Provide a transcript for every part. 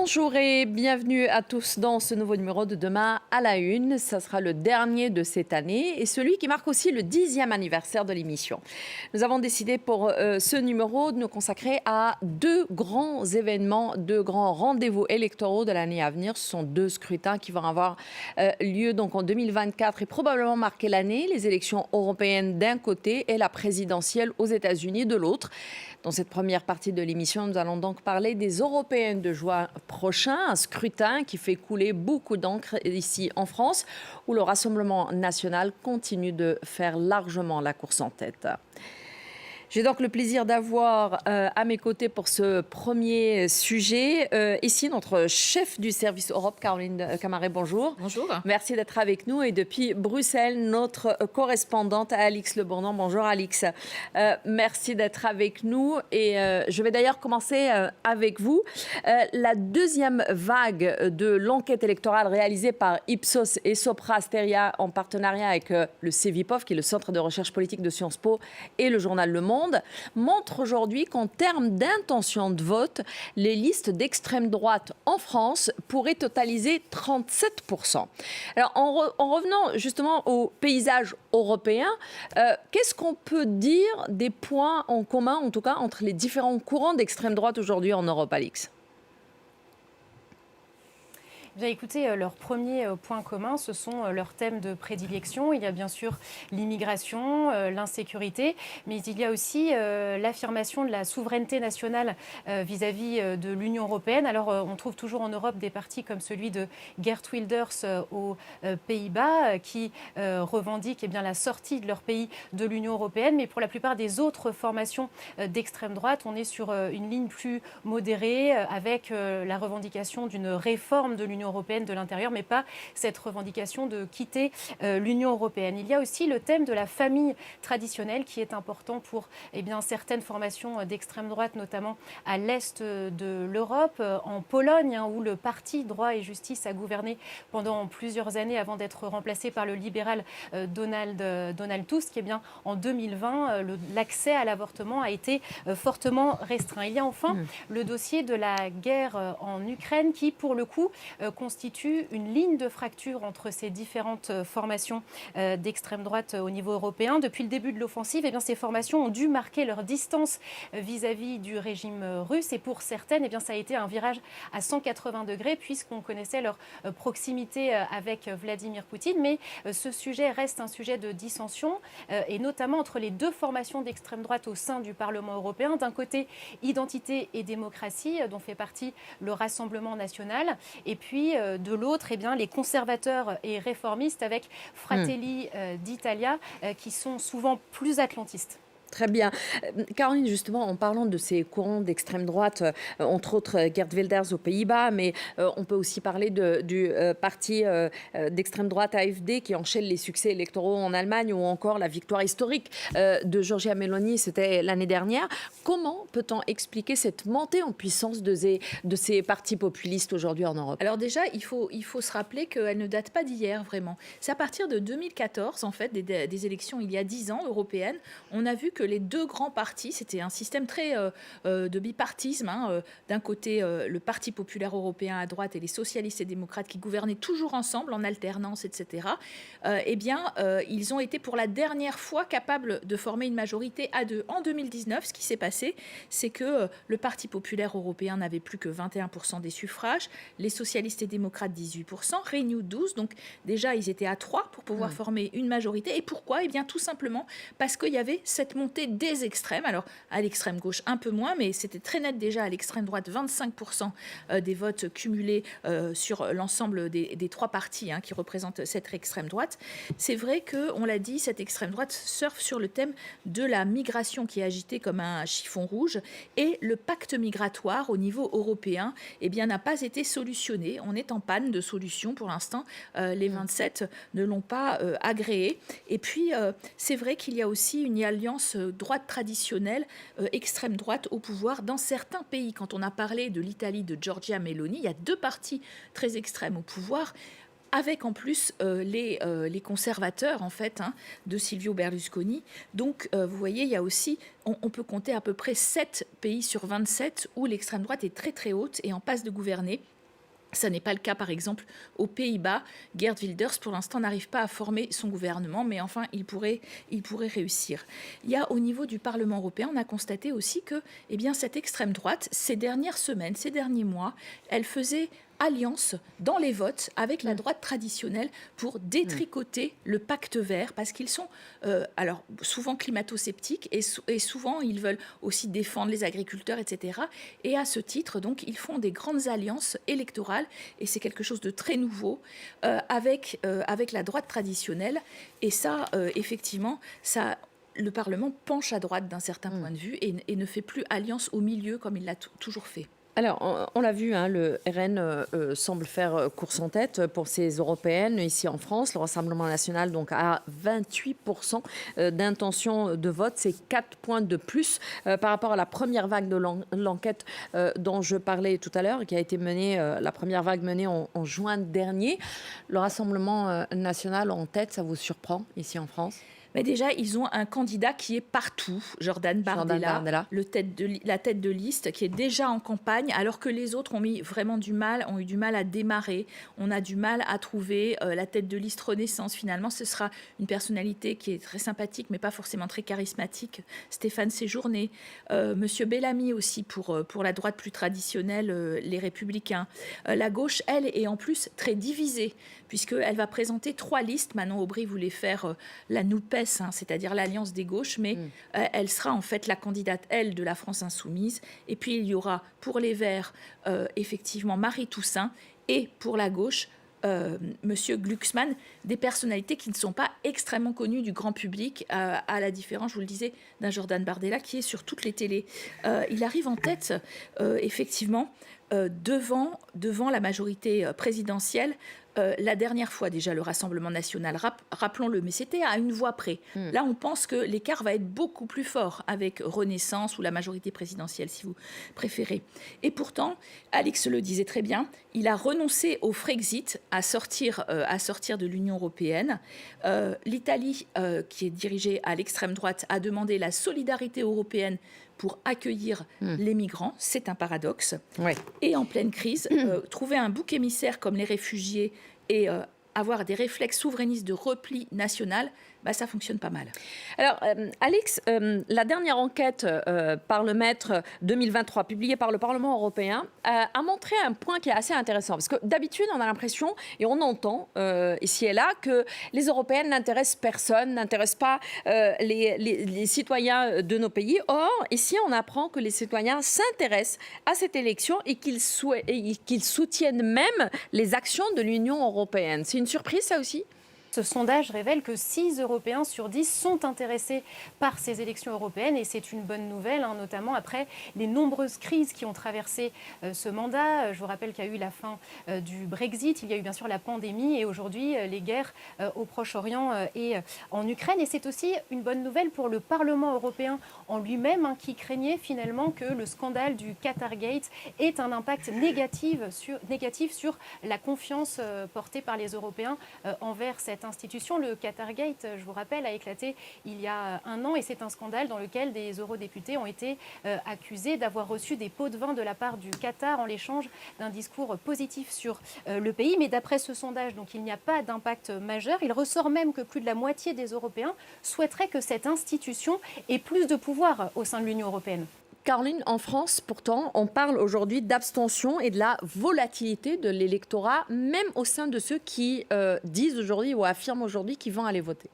Bonjour et bienvenue à tous dans ce nouveau numéro de Demain à la Une. Ça sera le dernier de cette année et celui qui marque aussi le 10e anniversaire de l'émission. Nous avons décidé pour ce numéro de nous consacrer à deux grands événements, deux grands rendez-vous électoraux de l'année à venir. Ce sont deux scrutins qui vont avoir lieu donc en 2024 et probablement marquer l'année. Les élections européennes d'un côté et la présidentielle aux États-Unis de l'autre. Dans cette première partie de l'émission, nous allons donc parler des européennes de juin prochain, un scrutin qui fait couler beaucoup d'encre ici en France, où le Rassemblement national continue de faire largement la course en tête. J'ai donc le plaisir d'avoir à mes côtés pour ce premier sujet ici notre chef du service Europe, Caroline Camaret, bonjour. Bonjour. Merci d'être avec nous. Et depuis Bruxelles, notre correspondante Alix Le Bourdon. Bonjour Alix. Merci d'être avec nous. Et je vais d'ailleurs commencer avec vous. La deuxième vague de l'enquête électorale réalisée par Ipsos et Sopra Steria en partenariat avec le CEVIPOF, qui est le Centre de recherche politique de Sciences Po, et le journal Le Monde, montre aujourd'hui qu'en termes d'intention de vote, les listes d'extrême droite en France pourraient totaliser 37%. Alors, en revenant justement au paysage européen, qu'est-ce qu'on peut dire des points en commun, en tout cas, entre les différents courants d'extrême droite aujourd'hui en Europe, Alix ? Bien, écoutez, leur premier point commun, ce sont leurs thèmes de prédilection. Il y a bien sûr l'immigration, l'insécurité, mais il y a aussi l'affirmation de la souveraineté nationale vis-à-vis de l'Union européenne. Alors, on trouve toujours en Europe des partis comme celui de Geert Wilders aux Pays-Bas qui revendiquent la sortie de leur pays de l'Union européenne. Mais pour la plupart des autres formations d'extrême droite, on est sur une ligne plus modérée avec la revendication d'une réforme de l'Union européenne de l'intérieur, mais pas cette revendication de quitter l'Union européenne. Il y a aussi le thème de la famille traditionnelle qui est important pour certaines formations d'extrême droite, notamment à l'est de l'Europe, en Pologne, où le parti Droit et Justice a gouverné pendant plusieurs années avant d'être remplacé par le libéral Donald Tusk. En 2020, l'accès à l'avortement a été fortement restreint. Il y a enfin le dossier de la guerre en Ukraine qui, pour le coup, constitue une ligne de fracture entre ces différentes formations d'extrême droite au niveau européen. Depuis le début de l'offensive, ces formations ont dû marquer leur distance vis-à-vis du régime russe. Et pour certaines, ça a été un virage à 180 degrés puisqu'on connaissait leur proximité avec Vladimir Poutine. Mais ce sujet reste un sujet de dissension et notamment entre les deux formations d'extrême droite au sein du Parlement européen. D'un côté, Identité et démocratie, dont fait partie le Rassemblement national. Et puis, de l'autre, les conservateurs et réformistes avec Fratelli d'Italia, qui sont souvent plus atlantistes. Très bien. Caroline, justement, en parlant de ces courants d'extrême droite, entre autres Geert Wilders aux Pays-Bas, mais on peut aussi parler du parti d'extrême droite AfD qui enchaîne les succès électoraux en Allemagne ou encore la victoire historique de Giorgia Meloni, c'était l'année dernière. Comment peut-on expliquer cette montée en puissance de ces partis populistes aujourd'hui en Europe ? Alors déjà, il faut se rappeler qu'elle ne date pas d'hier, vraiment. C'est à partir de 2014, en fait, des élections il y a 10 ans, européennes, on a vu que les deux grands partis, c'était un système très de bipartisme, d'un côté le Parti populaire européen à droite et les socialistes et démocrates qui gouvernaient toujours ensemble en alternance, etc. Ils ont été pour la dernière fois capables de former une majorité à deux. En 2019, ce qui s'est passé, c'est que le Parti populaire européen n'avait plus que 21% des suffrages, les socialistes et démocrates 18%, Renew 12%, donc déjà ils étaient à 3 pour pouvoir former une majorité. Et pourquoi ? Tout simplement parce qu'il y avait cette montée des extrêmes. Alors, à l'extrême gauche, un peu moins, mais c'était très net déjà à l'extrême droite, 25% des votes cumulés sur l'ensemble des trois partis qui représentent cette extrême droite. C'est vrai qu'on l'a dit, cette extrême droite surfe sur le thème de la migration qui est agité comme un chiffon rouge et le pacte migratoire au niveau européen n'a pas été solutionné. On est en panne de solutions pour l'instant. Les 27 ne l'ont pas agréé. Et puis, c'est vrai qu'il y a aussi une alliance droite traditionnelle, extrême droite au pouvoir dans certains pays. Quand on a parlé de l'Italie de Giorgia Meloni, il y a deux partis très extrêmes au pouvoir. avec en plus les conservateurs en fait de Silvio Berlusconi. Donc vous voyez, il y a aussi, on peut compter à peu près 7 pays sur 27 où l'extrême droite est très très haute et en passe de gouverner. Ça n'est pas le cas, par exemple, aux Pays-Bas. Geert Wilders, pour l'instant, n'arrive pas à former son gouvernement, mais enfin, il pourrait réussir. Il y a, au niveau du Parlement européen, on a constaté aussi que cette extrême droite, ces dernières semaines, ces derniers mois, elle faisait alliance dans les votes avec la droite traditionnelle pour détricoter le pacte vert, parce qu'ils sont alors souvent climato-sceptiques et souvent ils veulent aussi défendre les agriculteurs, etc. Et à ce titre, donc, ils font des grandes alliances électorales et c'est quelque chose de très nouveau avec la droite traditionnelle. Et ça, effectivement, ça... Le Parlement penche à droite d'un certain point de vue et ne fait plus alliance au milieu comme il l'a toujours fait. Alors, on l'a vu, le RN semble faire course en tête pour ces européennes ici en France. Le Rassemblement national donc a 28% d'intention de vote. C'est 4 points de plus par rapport à la première vague de l'enquête dont je parlais tout à l'heure, qui a été menée, la première vague menée en juin dernier. Le Rassemblement national en tête, ça vous surprend ici en France ? Mais déjà, ils ont un candidat qui est partout, Jordan Bardella, la tête de liste, qui est déjà en campagne, alors que les autres ont eu du mal à démarrer. On a du mal à trouver la tête de liste Renaissance. Finalement, ce sera une personnalité qui est très sympathique, mais pas forcément très charismatique. Stéphane Séjourné, Monsieur Bellamy aussi pour la droite plus traditionnelle, les Républicains. La gauche, elle, est en plus très divisée, puisqu'elle va présenter 3 listes. Manon Aubry voulait faire la NUPES, c'est-à-dire l'Alliance des gauches, mais elle sera en fait la candidate, elle, de la France insoumise. Et puis il y aura pour les Verts, effectivement, Marie Toussaint, et pour la gauche, Monsieur Glucksmann, des personnalités qui ne sont pas extrêmement connues du grand public, à la différence, je vous le disais, d'un Jordan Bardella qui est sur toutes les télés. Il arrive en tête, effectivement, devant la majorité présidentielle. La dernière fois, déjà, le Rassemblement national, rappelons-le, mais c'était à une voix près. Là, on pense que l'écart va être beaucoup plus fort avec Renaissance ou la majorité présidentielle, si vous préférez. Et pourtant, Alix le disait très bien, il a renoncé au Frexit, à sortir de l'Union européenne. L'Italie, qui est dirigée à l'extrême droite, a demandé la solidarité européenne pour accueillir les migrants. C'est un paradoxe. Ouais. Et en pleine crise, trouver un bouc émissaire comme les réfugiés et avoir des réflexes souverainistes de repli national, ça fonctionne pas mal. Alors, Alix, la dernière enquête Parlemètre 2023, publiée par le Parlement européen, a montré un point qui est assez intéressant. Parce que d'habitude, on a l'impression, et on entend ici et là, que les Européennes n'intéressent personne, n'intéressent pas les citoyens de nos pays. Or, ici, on apprend que les citoyens s'intéressent à cette élection et qu'ils soutiennent même les actions de l'Union européenne. C'est une surprise, ça aussi ? Ce sondage révèle que 6 Européens sur 10 sont intéressés par ces élections européennes et c'est une bonne nouvelle, notamment après les nombreuses crises qui ont traversé ce mandat. Je vous rappelle qu'il y a eu la fin du Brexit, il y a eu bien sûr la pandémie et aujourd'hui les guerres au Proche-Orient et en Ukraine. Et c'est aussi une bonne nouvelle pour le Parlement européen en lui-même qui craignait finalement que le scandale du Qatargate ait un impact négatif sur la confiance portée par les Européens envers cette institution. Le Qatargate, je vous rappelle, a éclaté il y a un an et c'est un scandale dans lequel des eurodéputés ont été accusés d'avoir reçu des pots de vin de la part du Qatar en l'échange d'un discours positif sur le pays. Mais d'après ce sondage, donc, il n'y a pas d'impact majeur. Il ressort même que plus de la moitié des Européens souhaiteraient que cette institution ait plus de pouvoir au sein de l'Union européenne. Caroline, en France, pourtant, on parle aujourd'hui d'abstention et de la volatilité de l'électorat, même au sein de ceux qui disent aujourd'hui ou affirment aujourd'hui qu'ils vont aller voter.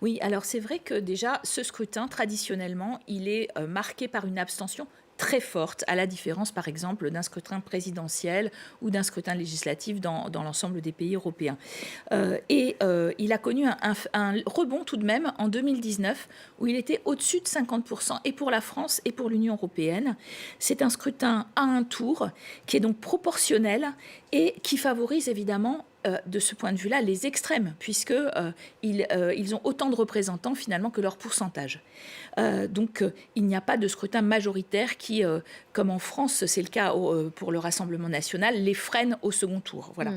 Oui, alors c'est vrai que déjà, ce scrutin, traditionnellement, il est marqué par une abstention très forte, à la différence, par exemple, d'un scrutin présidentiel ou d'un scrutin législatif dans l'ensemble des pays européens. Il a connu un rebond tout de même en 2019, où il était au-dessus de 50%, et pour la France et pour l'Union européenne. C'est un scrutin à un tour, qui est donc proportionnel et qui favorise évidemment de ce point de vue-là, les extrêmes, puisqu'ils ont autant de représentants finalement que leur pourcentage. Donc, il n'y a pas de scrutin majoritaire qui, comme en France, c'est le cas pour le Rassemblement national, les freine au second tour. Voilà.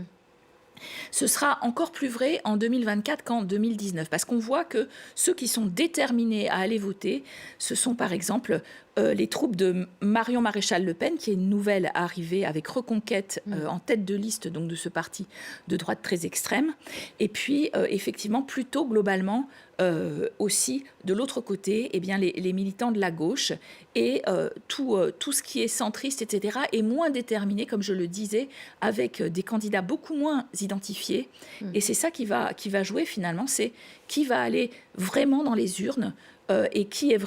Ce sera encore plus vrai en 2024 qu'en 2019, parce qu'on voit que ceux qui sont déterminés à aller voter, ce sont par exemple les troupes de Marion Maréchal Le Pen, qui est une nouvelle arrivée avec Reconquête en tête de liste donc de ce parti de droite très extrême. Et puis, effectivement, plutôt globalement, aussi, de l'autre côté, eh bien, les militants de la gauche et tout ce qui est centriste, etc., est moins déterminé, comme je le disais, avec des candidats beaucoup moins identifiés. Et c'est ça qui va jouer, finalement, c'est qui va aller vraiment dans les urnes et qui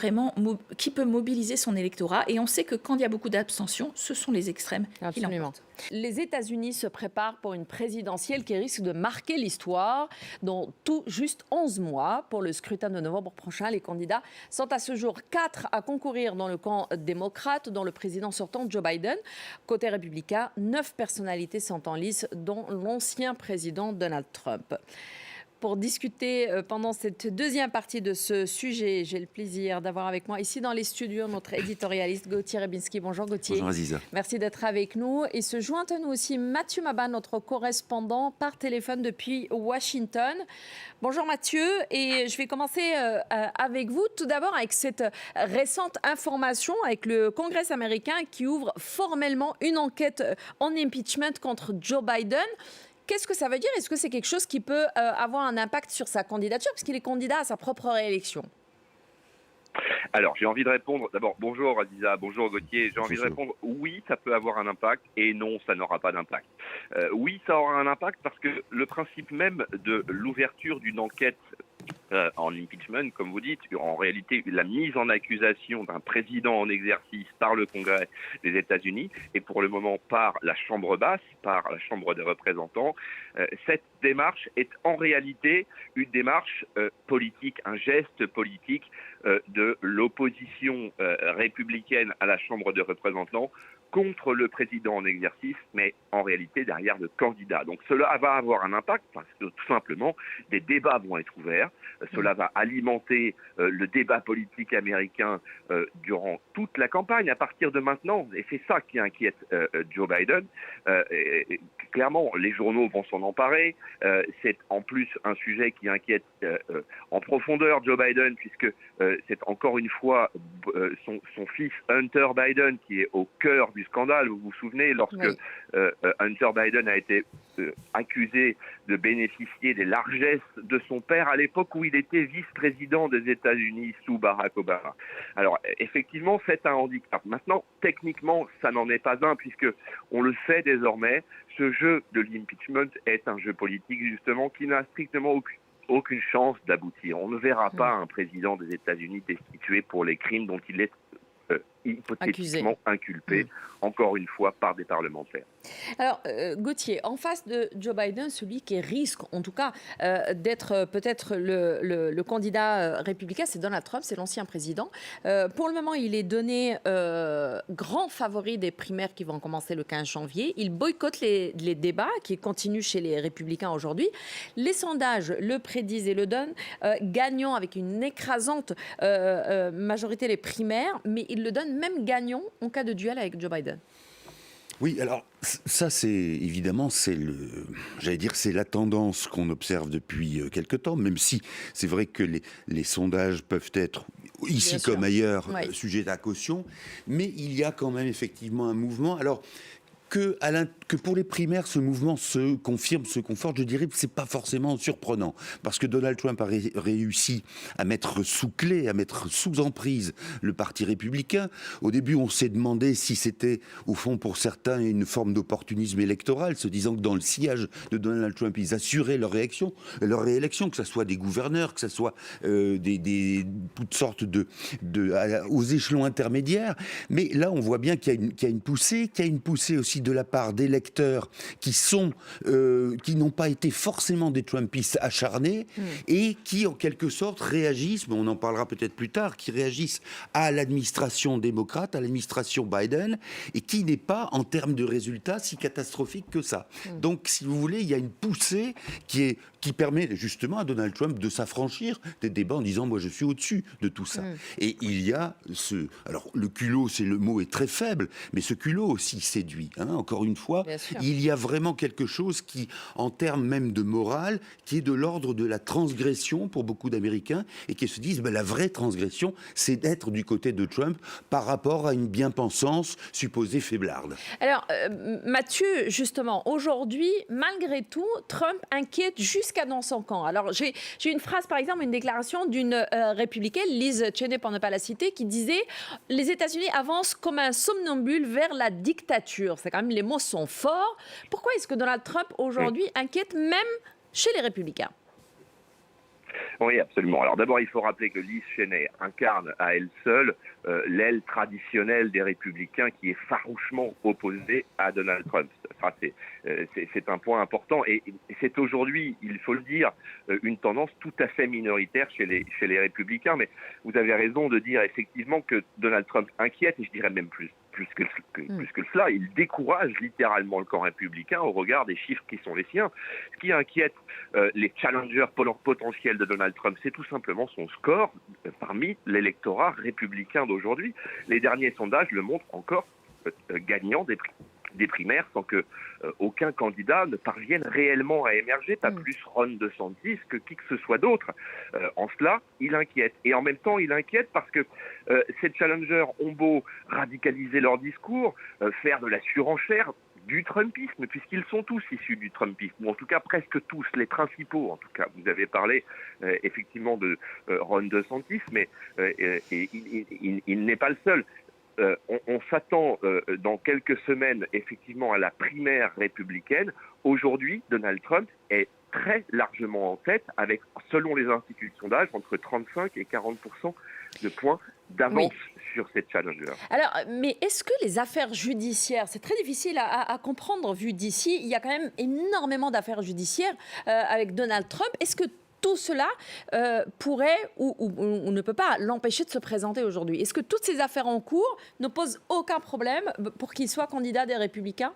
peut mobiliser son électorat. Et on sait que quand il y a beaucoup d'abstention, ce sont les extrêmes qui l'emportent. Les États-Unis se préparent pour une présidentielle qui risque de marquer l'histoire. Dans tout juste 11 mois, pour le scrutin de novembre prochain, les candidats sont à ce jour 4 à concourir dans le camp démocrate, dont le président sortant Joe Biden. Côté républicain, 9 personnalités sont en lice, dont l'ancien président Donald Trump. Pour discuter pendant cette deuxième partie de ce sujet, j'ai le plaisir d'avoir avec moi ici dans les studios notre éditorialiste Gauthier Rybinski. Bonjour Gauthier. Bonjour Aziza. Merci d'être avec nous. Et se joint à nous aussi Mathieu Maban, notre correspondant par téléphone depuis Washington. Bonjour Mathieu, et je vais commencer avec vous. Tout d'abord avec cette récente information avec le Congrès américain qui ouvre formellement une enquête en impeachment contre Joe Biden. Qu'est-ce que ça veut dire? Est-ce que c'est quelque chose qui peut avoir un impact sur sa candidature, puisqu'il est candidat à sa propre réélection? Alors, j'ai envie de répondre, d'abord, bonjour Aziza, bonjour Gauthier, j'ai envie de répondre, oui, ça peut avoir un impact, et non, ça n'aura pas d'impact. Oui, ça aura un impact parce que le principe même de l'ouverture d'une enquête en impeachment, comme vous dites, en réalité, la mise en accusation d'un président en exercice par le Congrès des États-Unis et pour le moment par la Chambre basse, par la Chambre des représentants, cette démarche est en réalité une démarche politique, un geste politique de l'opposition républicaine à la Chambre des représentants contre le président en exercice, mais en réalité derrière le candidat. Donc cela va avoir un impact parce que tout simplement des débats vont être ouverts. Cela va alimenter le débat politique américain durant toute la campagne à partir de maintenant. Et c'est ça qui inquiète Joe Biden. Et clairement, les journaux vont s'en emparer. C'est en plus un sujet qui inquiète en profondeur Joe Biden puisque c'est encore une fois son fils Hunter Biden qui est au cœur du scandale. Vous vous souvenez, lorsque Hunter Biden a été accusé de bénéficier des largesses de son père à l'époque où il était vice-président des États-Unis sous Barack Obama. Alors, effectivement, c'est un handicap. Maintenant, techniquement, ça n'en est pas un, puisque on le sait désormais, ce jeu de l'impeachment est un jeu politique, justement, qui n'a strictement aucune chance d'aboutir. On ne verra pas un président des États-Unis destitué pour les crimes dont il est hypothétiquement inculpé, encore une fois, par des parlementaires. Alors, Gauthier, en face de Joe Biden, celui qui risque, en tout cas, d'être peut-être le candidat républicain, c'est Donald Trump, c'est l'ancien président. Pour le moment, il est donné grand favori des primaires qui vont commencer le 15 janvier. Il boycotte les débats qui continuent chez les républicains aujourd'hui. Les sondages le prédisent et le donnent, gagnant avec une écrasante majorité les primaires, mais il le donne même gagnant en cas de duel avec Joe Biden. Oui, alors ça c'est évidemment c'est la tendance qu'on observe depuis quelque temps, même si c'est vrai que les sondages peuvent être ici comme ailleurs sujets à caution, mais il y a quand même effectivement un mouvement. Alors que pour les primaires, ce mouvement se confirme, se conforte, je dirais que c'est pas forcément surprenant. Parce que Donald Trump a réussi à mettre sous clé, à mettre sous emprise le Parti républicain. Au début, on s'est demandé si c'était, au fond, pour certains, une forme d'opportunisme électoral, se disant que dans le sillage de Donald Trump, ils assuraient leur réélection, que ce soit des gouverneurs, que ce soit toutes sortes aux échelons intermédiaires. Mais là, on voit bien qu'il y a une poussée aussi de la part d'électeurs qui n'ont pas été forcément des Trumpistes acharnés et qui en quelque sorte réagissent, mais on en parlera peut-être plus tard, qui réagissent à l'administration démocrate, à l'administration Biden, et qui n'est pas en termes de résultats si catastrophique que ça. Donc si vous voulez, il y a une poussée qui permet justement à Donald Trump de s'affranchir des débats en disant moi je suis au-dessus de tout ça. Et il y a alors le culot, le mot est très faible, mais ce culot aussi séduit. encore une fois. Bien sûr. Il y a vraiment quelque chose qui, en termes même de morale, qui est de l'ordre de la transgression pour beaucoup d'Américains et qui se disent la vraie transgression, c'est d'être du côté de Trump par rapport à une bien-pensance supposée faiblarde. Alors, Mathieu, justement, aujourd'hui, malgré tout, Trump inquiète jusqu'à dans son camp. Alors, j'ai une phrase, par exemple, une déclaration d'une républicaine, Liz Cheney, pour ne pas la citer, qui disait « Les États-Unis avancent comme un somnambule vers la dictature ». C'est quand même, les mots sont forts. Pourquoi est-ce que Donald Trump, aujourd'hui, inquiète même chez les républicains ? Oui, absolument. Alors d'abord, il faut rappeler que Liz Cheney incarne à elle seule l'aile traditionnelle des républicains qui est farouchement opposée à Donald Trump. Ça, c'est un point important et c'est aujourd'hui, il faut le dire, une tendance tout à fait minoritaire chez les républicains. Mais vous avez raison de dire effectivement que Donald Trump inquiète, et je dirais même plus que cela, il décourage littéralement le camp républicain au regard des chiffres qui sont les siens. Ce qui inquiète les challengers potentiels de Donald Trump, c'est tout simplement son score parmi l'électorat républicain d'aujourd'hui. Les derniers sondages le montrent encore gagnant des primaires sans que aucun candidat ne parvienne réellement à émerger, pas plus Ron DeSantis que qui que ce soit d'autre. En cela, il inquiète. Et en même temps, il inquiète parce que ces challengers ont beau radicaliser leur discours, faire de la surenchère, du Trumpisme, puisqu'ils sont tous issus du Trumpisme, ou en tout cas presque tous, les principaux en tout cas. Vous avez parlé effectivement de Ron DeSantis, mais il n'est pas le seul. On s'attend dans quelques semaines effectivement à la primaire républicaine. Aujourd'hui, Donald Trump est très largement en tête avec, selon les instituts de sondage, entre 35 et 40% de points d'avance sur cette challenger. Alors, mais est-ce que les affaires judiciaires, c'est très difficile à comprendre vu d'ici, il y a quand même énormément d'affaires judiciaires avec Donald Trump. Est-ce que tout cela pourrait ou ne peut pas l'empêcher de se présenter aujourd'hui? Est-ce que toutes ces affaires en cours ne posent aucun problème pour qu'il soit candidat des Républicains?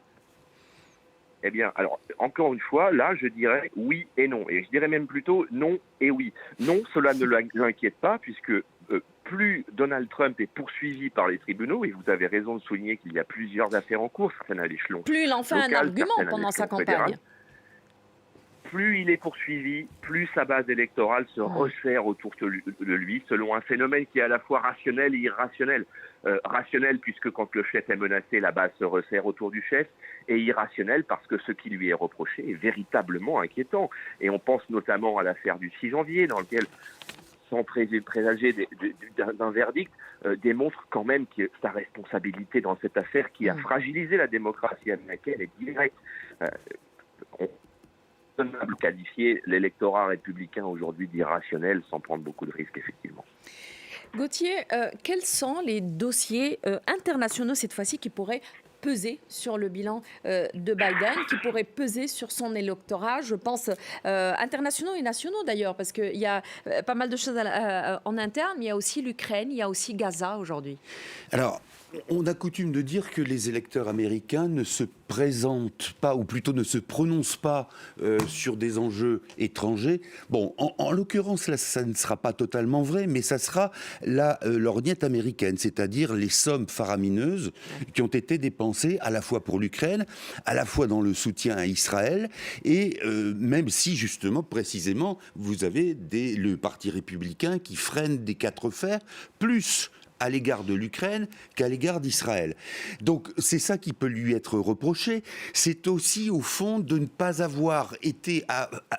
Eh bien, alors, encore une fois, là, je dirais oui et non. Et je dirais même plutôt non et oui. Non, cela ne l'inquiète pas, puisque plus Donald Trump est poursuivi par les tribunaux, et vous avez raison de souligner qu'il y a plusieurs affaires en cours, certaines à l'échelon plus il en fait local, un argument certaines à pendant sa l'échelon campagne. fédéral, plus il est poursuivi, plus sa base électorale se resserre autour de lui, selon un phénomène qui est à la fois rationnel et irrationnel. Rationnel, puisque quand le chef est menacé, la base se resserre autour du chef, et irrationnel parce que ce qui lui est reproché est véritablement inquiétant. Et on pense notamment à l'affaire du 6 janvier, dans lequel, sans présager d'un verdict, démontre quand même que sa responsabilité dans cette affaire qui a fragilisé la démocratie américaine est directe. On peut qualifier l'électorat républicain aujourd'hui d'irrationnel sans prendre beaucoup de risques, effectivement. Gauthier, quels sont les dossiers internationaux cette fois-ci qui pourraient peser sur le bilan de Biden, qui pourrait peser sur son électorat, je pense, internationaux et nationaux d'ailleurs, parce qu'il y a pas mal de choses en interne, mais il y a aussi l'Ukraine, il y a aussi Gaza aujourd'hui. Alors, on a coutume de dire que les électeurs américains ne se présentent pas, ou plutôt ne se prononcent pas sur des enjeux étrangers. Bon, en l'occurrence, là, ça ne sera pas totalement vrai, mais ça sera la lorgnette américaine, c'est-à-dire les sommes faramineuses qui ont été dépensées à la fois pour l'Ukraine, à la fois dans le soutien à Israël, et même si, justement, précisément, vous avez le Parti républicain qui freine des quatre fers, plus à l'égard de l'Ukraine qu'à l'égard d'Israël. Donc c'est ça qui peut lui être reproché. C'est aussi au fond de ne pas avoir été,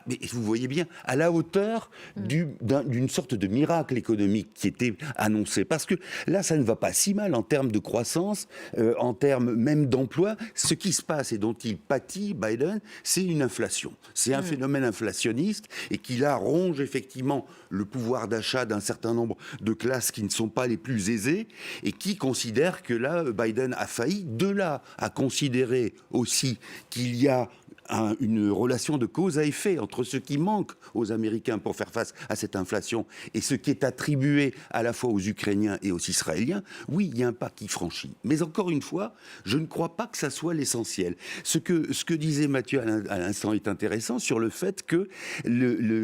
mais vous voyez bien, à la hauteur d'une sorte de miracle économique qui était annoncé. Parce que là, ça ne va pas si mal en termes de croissance, en termes même d'emploi. Ce qui se passe et dont il pâtit, Biden, c'est une inflation. C'est un phénomène inflationniste et qui là ronge effectivement le pouvoir d'achat d'un certain nombre de classes qui ne sont pas les plus aisées et qui considèrent que là, Biden a failli. De là à considérer aussi qu'il y a une relation de cause à effet entre ce qui manque aux Américains pour faire face à cette inflation et ce qui est attribué à la fois aux Ukrainiens et aux Israéliens, oui, il y a un pas qui franchit. Mais encore une fois, je ne crois pas que ça soit l'essentiel. Ce que disait Mathieu à l'instant est intéressant sur le fait que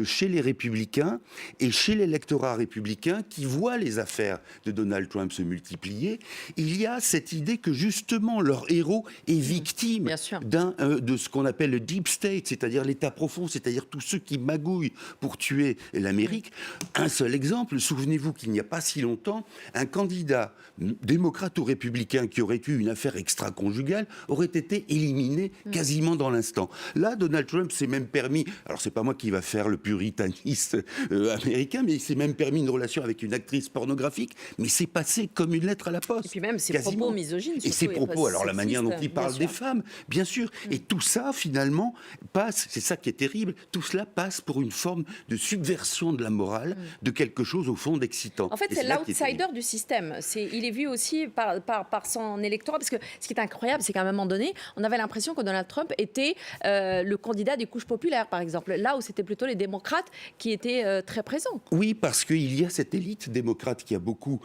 chez les républicains et chez l'électorat républicain qui voit les affaires de Donald Trump se multiplier, il y a cette idée que justement leur héros est victime de ce qu'on appelle le deep state, c'est-à-dire l'État profond, c'est-à-dire tous ceux qui magouillent pour tuer l'Amérique. Un seul exemple, souvenez-vous qu'il n'y a pas si longtemps, un candidat démocrate ou républicain qui aurait eu une affaire extra-conjugale aurait été éliminé quasiment dans l'instant. Là, Donald Trump s'est même permis, alors c'est pas moi qui va faire le puritaniste américain, mais il s'est même permis une relation avec une actrice pornographique, mais c'est passé comme une lettre à la poste. Et puis même ses quasiment. Propos misogynes. Et ses propos, alors la manière dont il parle des femmes, bien sûr. Et tout ça, finalement, passe, c'est ça qui est terrible, tout cela passe pour une forme de subversion de la morale, de quelque chose au fond d'excitant. En fait, c'est l'outsider du système. Il est vu aussi par son électorat, parce que ce qui est incroyable, c'est qu'à un moment donné, on avait l'impression que Donald Trump était le candidat des couches populaires, par exemple, là où c'était plutôt les démocrates qui étaient très présents. Oui, parce qu'il y a cette élite démocrate qui a beaucoup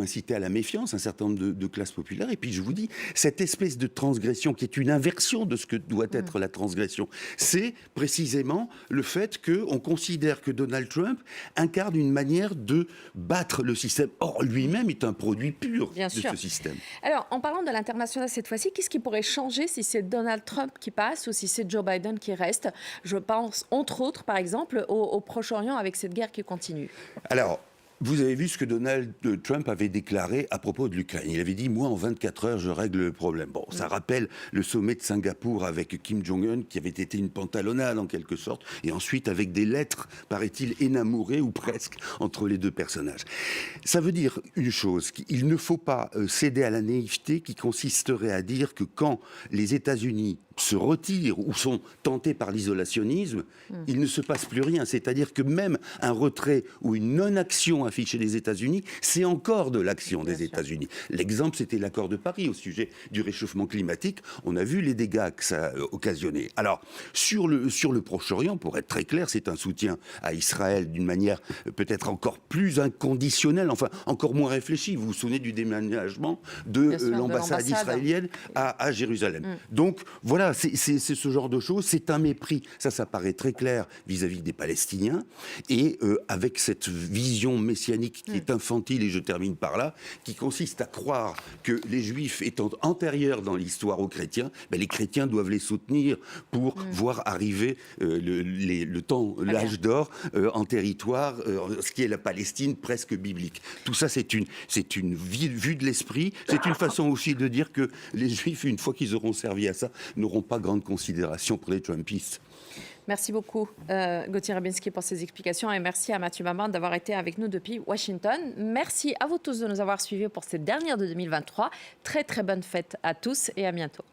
incité à la méfiance, un certain nombre de classes populaires, et puis je vous dis, cette espèce de transgression qui est une inversion de ce que doit être la transgression, c'est précisément le fait qu'on considère que Donald Trump incarne une manière de battre le système. Or, lui-même est un produit pur de ce système. Alors, en parlant de l'international cette fois-ci, qu'est-ce qui pourrait changer si c'est Donald Trump qui passe ou si c'est Joe Biden qui reste? Je pense, entre autres, par exemple, au Proche-Orient avec cette guerre qui continue. Alors, vous avez vu ce que Donald Trump avait déclaré à propos de l'Ukraine. Il avait dit « Moi, en 24 heures, je règle le problème ». Bon, ça rappelle le sommet de Singapour avec Kim Jong-un, qui avait été une pantalonnade en quelque sorte, et ensuite avec des lettres, paraît-il, énamourées ou presque, entre les deux personnages. Ça veut dire une chose, il ne faut pas céder à la naïveté qui consisterait à dire que quand les États-Unis se retirent ou sont tentés par l'isolationnisme, il ne se passe plus rien. C'est-à-dire que même un retrait ou une non-action affichée des États-Unis, c'est encore de l'action des États-Unis. L'exemple, c'était l'accord de Paris au sujet du réchauffement climatique. On a vu les dégâts que ça a occasionné. Alors, sur le Proche-Orient, pour être très clair, c'est un soutien à Israël d'une manière peut-être encore plus inconditionnelle, enfin encore moins réfléchie. Vous vous souvenez du déménagement de l'ambassade israélienne à Jérusalem. Donc, voilà, c'est ce genre de choses, c'est un mépris, ça paraît très clair vis-à-vis des Palestiniens, et avec cette vision messianique qui est infantile, et je termine par là, qui consiste à croire que les Juifs étant antérieurs dans l'histoire aux chrétiens, les chrétiens doivent les soutenir pour voir arriver l'âge d'or en territoire, ce qui est la Palestine presque biblique. Tout ça, c'est une vue de l'esprit, c'est une façon aussi de dire que les Juifs, une fois qu'ils auront servi à ça, n'auront pas grande considération pour les Trumpistes. Merci beaucoup, Gauthier Rabinski, pour ces explications, et merci à Mathieu Maman d'avoir été avec nous depuis Washington. Merci à vous tous de nous avoir suivis pour cette dernière de 2023. Très, très bonne fête à tous et à bientôt.